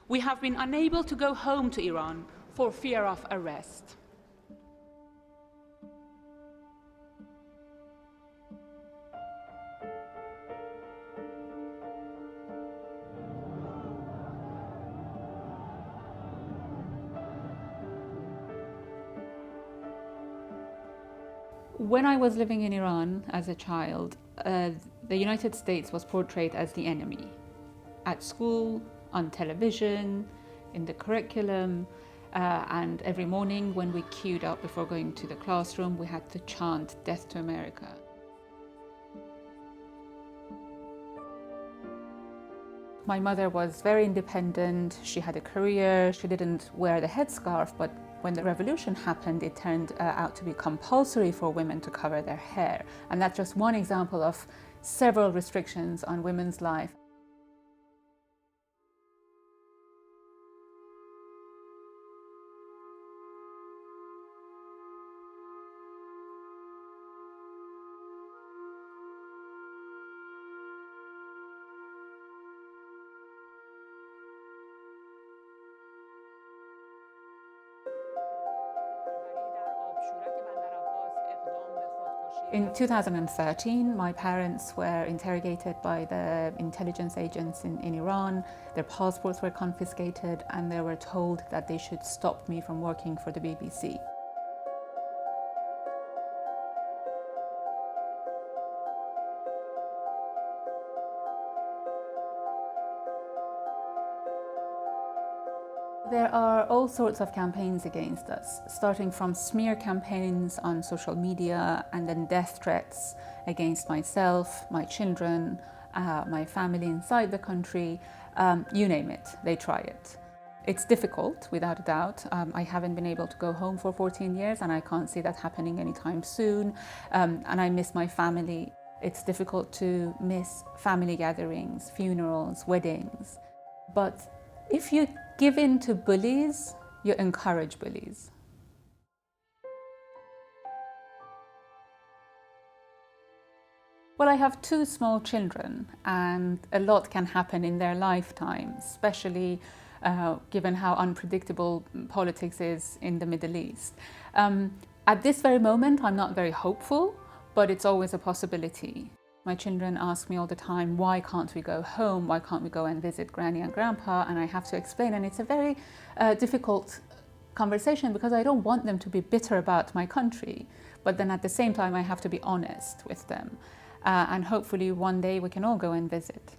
We have been unable to go home to Iran for fear of arrest. When I was living in Iran as a child, the United States was portrayed as the enemy. At school, on television, in the curriculum, and every morning when we queued up before going to the classroom, we had to chant "Death to America." My mother was very independent, she had a career, she didn't wear the headscarf, but when the revolution happened, it turned out to be compulsory for women to cover their hair. And that's just one example of several restrictions on women's life. In 2013, my parents were interrogated by the intelligence agents in Iran. Their passports were confiscated and they were told that they should stop me from working for the BBC. There are all sorts of campaigns against us, starting from smear campaigns on social media and then death threats against myself, my children, my family inside the country. You name it, they try it. It's difficult, without a doubt. I haven't been able to go home for 14 years and I can't see that happening anytime soon. And I miss my family. It's difficult to miss family gatherings, funerals, weddings. But if you give in to bullies, you encourage bullies. Well, I have two small children and a lot can happen in their lifetime, especially given how unpredictable politics is in the Middle East. At this very moment, I'm not very hopeful, but it's always a possibility. My children ask me all the time, why can't we go home? Why can't we go and visit Granny and Grandpa? And I have to explain, and it's a very difficult conversation because I don't want them to be bitter about my country, but then at the same time I have to be honest with them. And hopefully one day we can all go and visit.